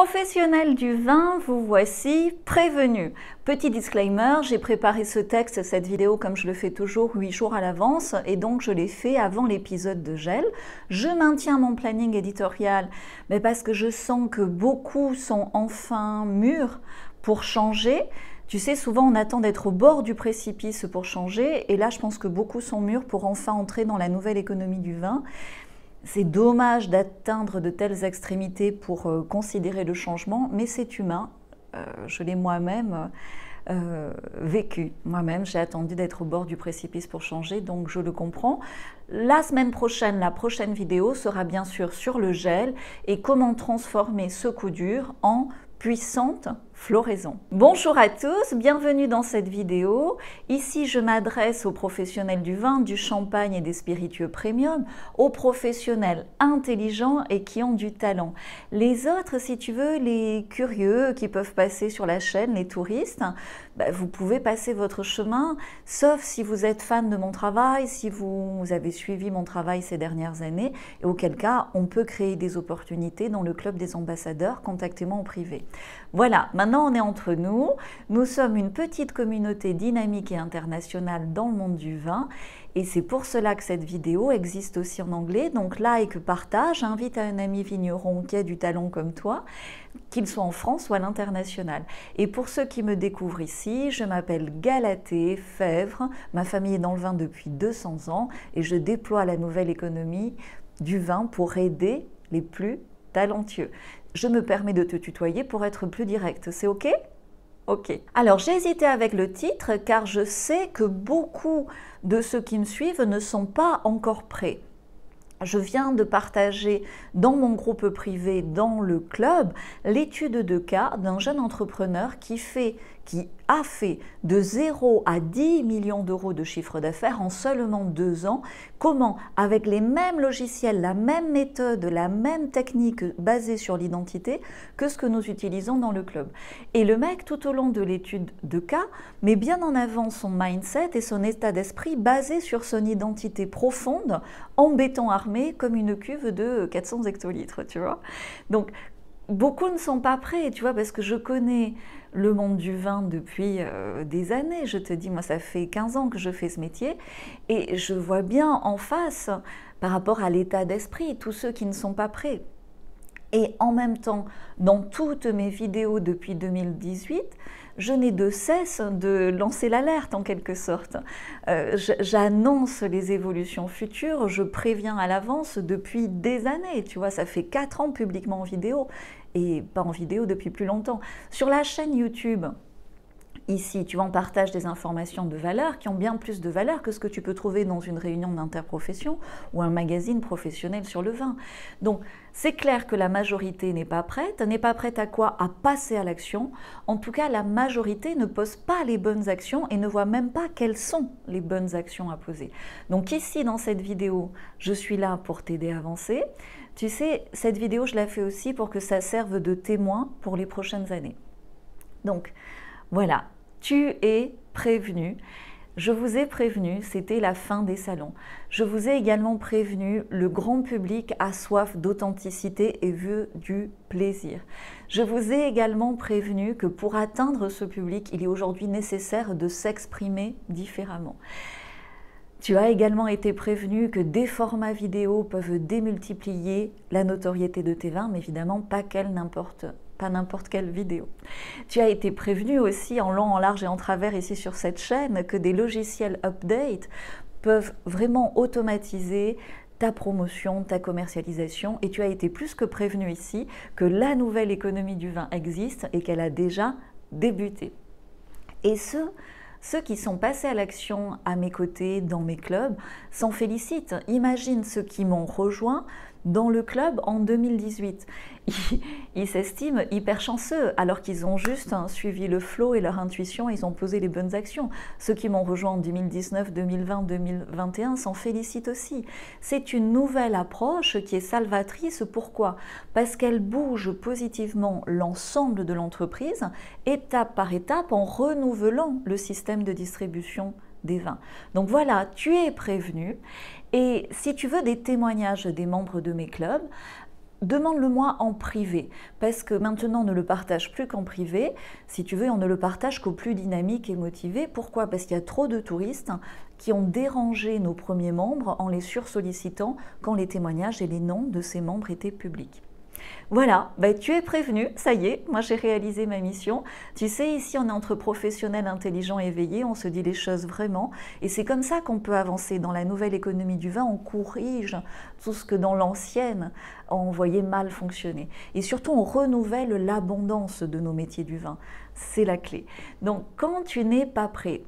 Professionnels du vin, vous voici prévenus. Petit disclaimer, j'ai préparé ce texte, cette vidéo, comme je le fais toujours, 8 jours à l'avance, et donc je l'ai fait avant l'épisode de gel. Je maintiens mon planning éditorial, mais parce que je sens que beaucoup sont enfin mûrs pour changer. Tu sais, souvent on attend d'être au bord du précipice pour changer, et là je pense que beaucoup sont mûrs pour enfin entrer dans la nouvelle économie du vin. C'est dommage d'atteindre de telles extrémités pour considérer le changement, mais c'est humain. Je l'ai moi-même vécu. Moi-même, j'ai attendu d'être au bord du précipice pour changer, donc je le comprends. La semaine prochaine, la prochaine vidéo sera bien sûr sur le gel et comment transformer ce coup dur en puissante floraison. Bonjour à tous, bienvenue dans cette vidéo. Ici, je m'adresse aux professionnels du vin, du champagne et des spiritueux premium, aux professionnels intelligents et qui ont du talent. Les autres, si tu veux, les curieux qui peuvent passer sur la chaîne, les touristes, vous pouvez passer votre chemin, sauf si vous êtes fan de mon travail, si vous avez suivi mon travail ces dernières années, et auquel cas, on peut créer des opportunités dans le club des ambassadeurs. Contactez-moi en privé. Voilà, maintenant on est entre nous. Nous sommes une petite communauté dynamique et internationale dans le monde du vin. Et c'est pour cela que cette vidéo existe aussi en anglais. Donc like, partage, invite un ami vigneron qui a du talent comme toi, qu'il soit en France ou à l'international. Et pour ceux qui me découvrent ici, je m'appelle Galatée Fèvre. Ma famille est dans le vin depuis 200 ans et je déploie la nouvelle économie du vin pour aider les plus talentueux. Je me permets de te tutoyer pour être plus direct, c'est OK ? Ok. Alors j'ai hésité avec le titre car je sais que beaucoup de ceux qui me suivent ne sont pas encore prêts. Je viens de partager dans mon groupe privé, dans le club, l'étude de cas d'un jeune entrepreneur qui a fait de 0 à 10 millions d'euros de chiffre d'affaires en seulement 2 ans. Comment, avec les mêmes logiciels, la même méthode, la même technique basée sur l'identité que ce que nous utilisons dans le club. Et le mec, tout au long de l'étude de cas, met bien en avant son mindset et son état d'esprit basé sur son identité profonde en béton armé comme une cuve de 400 hectolitres, tu vois. Donc, beaucoup ne sont pas prêts, tu vois, parce que je connais le monde du vin depuis des années. Je te dis, moi, ça fait 15 ans que je fais ce métier et je vois bien en face, par rapport à l'état d'esprit, tous ceux qui ne sont pas prêts. Et en même temps, dans toutes mes vidéos depuis 2018, je n'ai de cesse de lancer l'alerte en quelque sorte. J'annonce les évolutions futures, je préviens à l'avance depuis des années. Tu vois, ça fait 4 ans publiquement en vidéo et pas en vidéo depuis plus longtemps. Sur la chaîne YouTube, ici, tu vois, on partage des informations de valeur qui ont bien plus de valeur que ce que tu peux trouver dans une réunion d'interprofession ou un magazine professionnel sur le vin. Donc, c'est clair que la majorité n'est pas prête. N'est pas prête à quoi? À passer à l'action. En tout cas, la majorité ne pose pas les bonnes actions et ne voit même pas quelles sont les bonnes actions à poser. Donc ici, dans cette vidéo, je suis là pour t'aider à avancer. Tu sais, cette vidéo, je la fais aussi pour que ça serve de témoin pour les prochaines années. Donc, voilà. Tu es prévenu. Je vous ai prévenu, c'était la fin des salons. Je vous ai également prévenu, le grand public a soif d'authenticité et veut du plaisir. Je vous ai également prévenu que pour atteindre ce public, il est aujourd'hui nécessaire de s'exprimer différemment. Tu as également été prévenu que des formats vidéo peuvent démultiplier la notoriété de tes vins, mais évidemment pas n'importe quelle vidéo. Tu as été prévenu aussi en long, en large et en travers ici sur cette chaîne que des logiciels update peuvent vraiment automatiser ta promotion, ta commercialisation, et tu as été plus que prévenu ici que la nouvelle économie du vin existe et qu'elle a déjà débuté. Et ceux qui sont passés à l'action à mes côtés, dans mes clubs, s'en félicitent. Imagine ceux qui m'ont rejoint dans le club en 2018. Ils s'estiment hyper chanceux alors qu'ils ont juste suivi le flow et leur intuition, ils ont posé les bonnes actions. Ceux qui m'ont rejoint en 2019, 2020, 2021 s'en félicitent aussi. C'est une nouvelle approche qui est salvatrice. Pourquoi? Parce qu'elle bouge positivement l'ensemble de l'entreprise, étape par étape, en renouvelant le système de distribution des vins. Donc voilà, tu es prévenu. Et si tu veux des témoignages des membres de mes clubs, demande-le-moi en privé, parce que maintenant on ne le partage plus qu'en privé. Si tu veux, on ne le partage qu'aux plus dynamiques et motivés. Pourquoi? Parce qu'il y a trop de touristes qui ont dérangé nos premiers membres en les sursollicitant quand les témoignages et les noms de ces membres étaient publics. Voilà, tu es prévenu, ça y est, moi j'ai réalisé ma mission. Tu sais, ici on est entre professionnels intelligents et éveillés, on se dit les choses vraiment. Et c'est comme ça qu'on peut avancer dans la nouvelle économie du vin, on corrige tout ce que dans l'ancienne on voyait mal fonctionner. Et surtout on renouvelle l'abondance de nos métiers du vin, c'est la clé. Donc quand tu n'es pas prêt,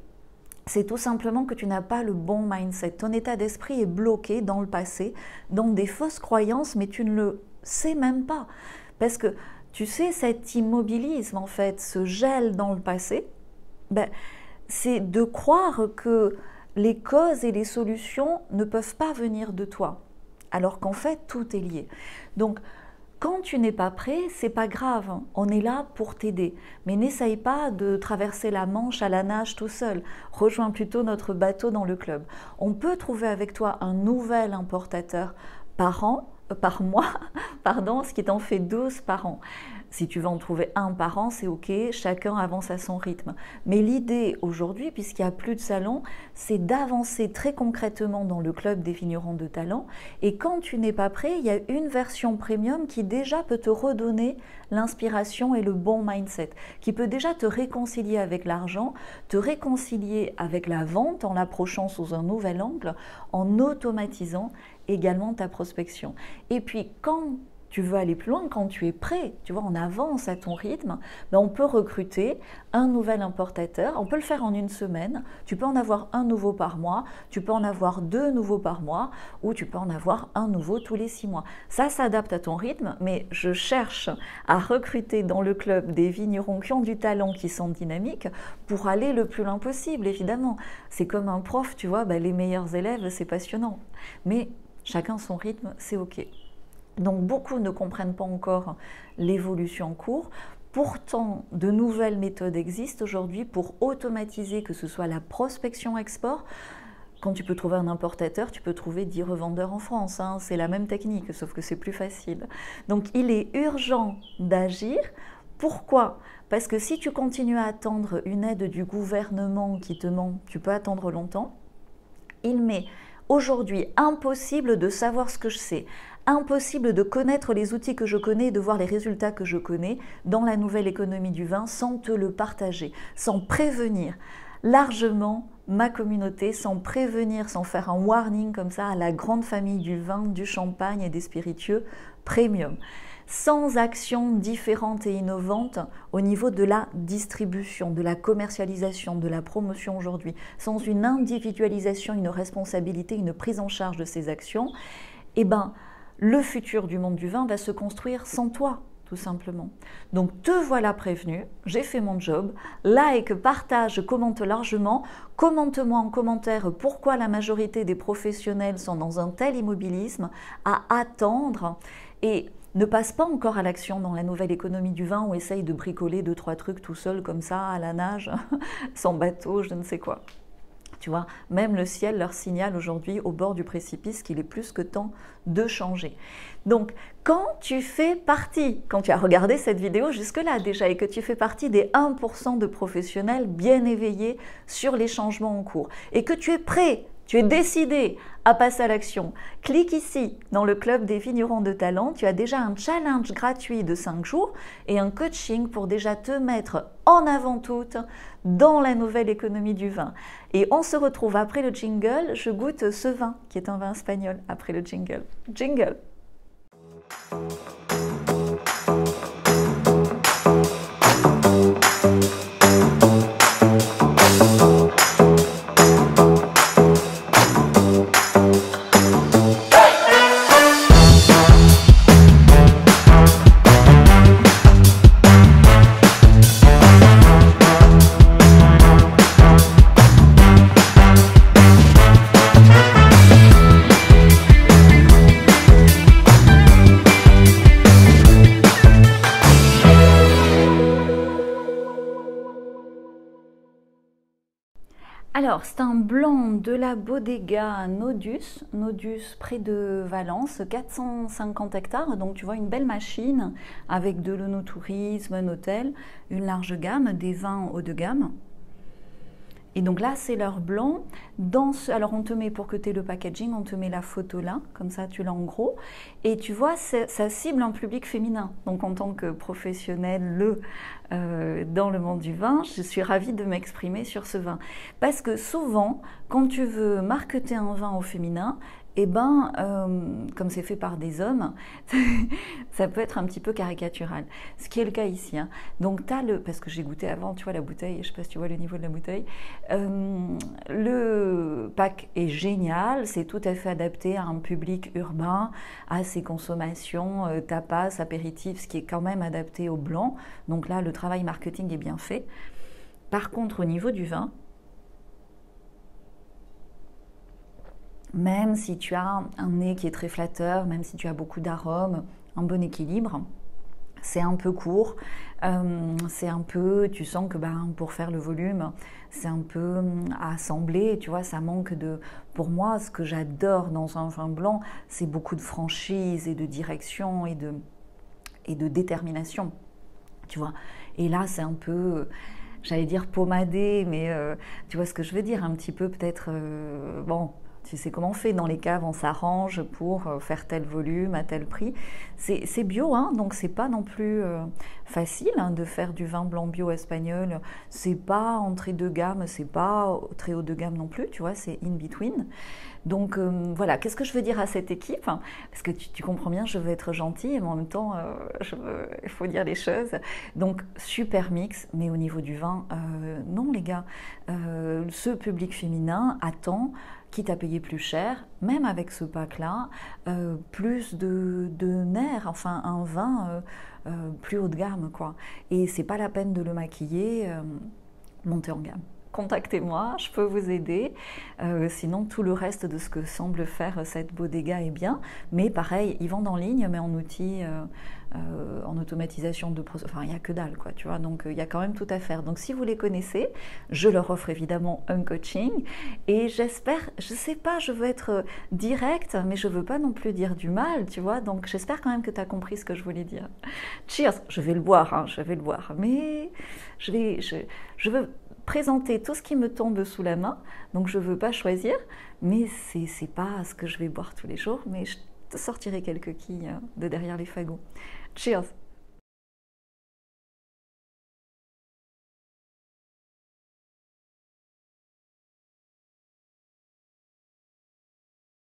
c'est tout simplement que tu n'as pas le bon mindset. Ton état d'esprit est bloqué dans le passé, dans des fausses croyances, mais tu ne le sais même pas. Parce que, tu sais, cet immobilisme, en fait, ce gel dans le passé, c'est de croire que les causes et les solutions ne peuvent pas venir de toi, alors qu'en fait, tout est lié. Donc, quand tu n'es pas prêt, c'est pas grave, on est là pour t'aider. Mais n'essaye pas de traverser la Manche à la nage tout seul. Rejoins plutôt notre bateau dans le club. On peut trouver avec toi un nouvel importateur par mois, ce qui t'en fait 12 par an. Si tu veux en trouver un par an, c'est ok, chacun avance à son rythme. Mais l'idée aujourd'hui, puisqu'il n'y a plus de salon, c'est d'avancer très concrètement dans le club des vignerons de talent. Et quand tu n'es pas prêt, il y a une version premium qui déjà peut te redonner l'inspiration et le bon mindset, qui peut déjà te réconcilier avec l'argent, te réconcilier avec la vente en l'approchant sous un nouvel angle, en automatisant également ta prospection. Et puis quand tu veux aller plus loin, quand tu es prêt, tu vois, on avance à ton rythme, on peut recruter un nouvel importateur, on peut le faire en une semaine, tu peux en avoir un nouveau par mois, tu peux en avoir 2 nouveaux par mois, ou tu peux en avoir un nouveau tous les 6 mois. Ça s'adapte à ton rythme, mais je cherche à recruter dans le club des vignerons qui ont du talent, qui sont dynamiques, pour aller le plus loin possible, évidemment. C'est comme un prof, tu vois, les meilleurs élèves, c'est passionnant. Mais chacun son rythme, c'est ok. Donc beaucoup ne comprennent pas encore l'évolution en cours. Pourtant, de nouvelles méthodes existent aujourd'hui pour automatiser que ce soit la prospection export. Quand tu peux trouver un importateur, tu peux trouver 10 revendeurs en France. C'est la même technique, sauf que c'est plus facile. Donc il est urgent d'agir. Pourquoi? Parce que si tu continues à attendre une aide du gouvernement qui te ment, tu peux attendre longtemps. Il m'est aujourd'hui impossible de savoir ce que je sais. Impossible de connaître les outils que je connais et de voir les résultats que je connais dans la nouvelle économie du vin sans te le partager, sans prévenir largement ma communauté, sans prévenir, sans faire un warning comme ça à la grande famille du vin, du champagne et des spiritueux premium. Sans action différente et innovante au niveau de la distribution, de la commercialisation, de la promotion aujourd'hui, sans une individualisation, une responsabilité, une prise en charge de ces actions, le futur du monde du vin va se construire sans toi, tout simplement. Donc te voilà prévenu, j'ai fait mon job, like, partage, commente largement, commente-moi en commentaire pourquoi la majorité des professionnels sont dans un tel immobilisme à attendre et ne passe pas encore à l'action dans la nouvelle économie du vin ou essaye de bricoler 2-3 trucs tout seul comme ça à la nage, sans bateau, je ne sais quoi. Tu vois, même le ciel leur signale aujourd'hui au bord du précipice qu'il est plus que temps de changer. Donc, quand tu fais partie, quand tu as regardé cette vidéo jusque-là déjà et que tu fais partie des 1% de professionnels bien éveillés sur les changements en cours et que tu es prêt, tu es décidé à passer à l'action, clique ici dans le club des vignerons de talent. Tu as déjà un challenge gratuit de 5 jours et un coaching pour déjà te mettre en avant toute dans la nouvelle économie du vin. Et on se retrouve après le jingle. Je goûte ce vin qui est un vin espagnol après le jingle. Jingle! Alors, c'est un blanc de la Bodega Nodus, près de Valence, 450 hectares. Donc, tu vois, une belle machine avec de l'onotourisme, un hôtel, une large gamme, des vins haut de gamme. Et donc là, c'est leur blanc. Alors, on te met, pour que tu aies le packaging, on te met la photo là, comme ça, tu l'as en gros. Et tu vois, ça cible un public féminin. Donc, en tant que professionnelle dans le monde du vin, je suis ravie de m'exprimer sur ce vin. Parce que souvent, quand tu veux marketer un vin au féminin, eh ben, comme c'est fait par des hommes, ça peut être un petit peu caricatural. Ce qui est le cas ici. Hein. Donc, parce que j'ai goûté avant, tu vois, la bouteille, je ne sais pas si tu vois le niveau de la bouteille. Le pack est génial, c'est tout à fait adapté à un public urbain, à ses consommations, tapas, apéritifs, ce qui est quand même adapté au blanc. Donc là, le travail marketing est bien fait. Par contre, au niveau du vin, même si tu as un nez qui est très flatteur, même si tu as beaucoup d'arômes, un bon équilibre, c'est un peu court, c'est un peu, tu sens que pour faire le volume, c'est un peu à assembler, tu vois, ça manque de... Pour moi, ce que j'adore dans un vin blanc, c'est beaucoup de franchise et de direction et de détermination, tu vois. Et là, c'est un peu... J'allais dire pommadé, mais tu vois ce que je veux dire, un petit peu peut-être... bon, tu sais comment on fait dans les caves, on s'arrange pour faire tel volume à tel prix. C'est bio, hein, donc c'est pas non plus facile hein, de faire du vin blanc bio espagnol. C'est pas entrée de gamme, c'est pas très haut de gamme non plus, tu vois, c'est in between. Donc voilà, qu'est-ce que je veux dire à cette équipe? Parce que tu comprends bien, je veux être gentille, mais en même temps, il faut dire les choses. Donc super mix, mais au niveau du vin, non les gars, ce public féminin attend, quitte à payer plus cher, même avec ce pack-là, plus de nerfs, enfin un vin plus haut de gamme, quoi. Et c'est pas la peine de le maquiller, monter en gamme. Contactez-moi, je peux vous aider. Sinon, tout le reste de ce que semble faire cette Bodega est bien. Mais pareil, ils vendent en ligne, mais en outils, en automatisation de processus. Enfin, il n'y a que dalle, quoi, tu vois. Donc, il y a quand même tout à faire. Donc, si vous les connaissez, je leur offre évidemment un coaching. Et j'espère, je sais pas, je veux être directe, mais je veux pas non plus dire du mal, tu vois. Donc, j'espère quand même que tu as compris ce que je voulais dire. Cheers! Je vais le boire, hein, je vais le boire. Mais je veux présenter tout ce qui me tombe sous la main, donc je ne veux pas choisir, mais c'est pas ce que je vais boire tous les jours, mais je te sortirai quelques quilles de derrière les fagots. Cheers!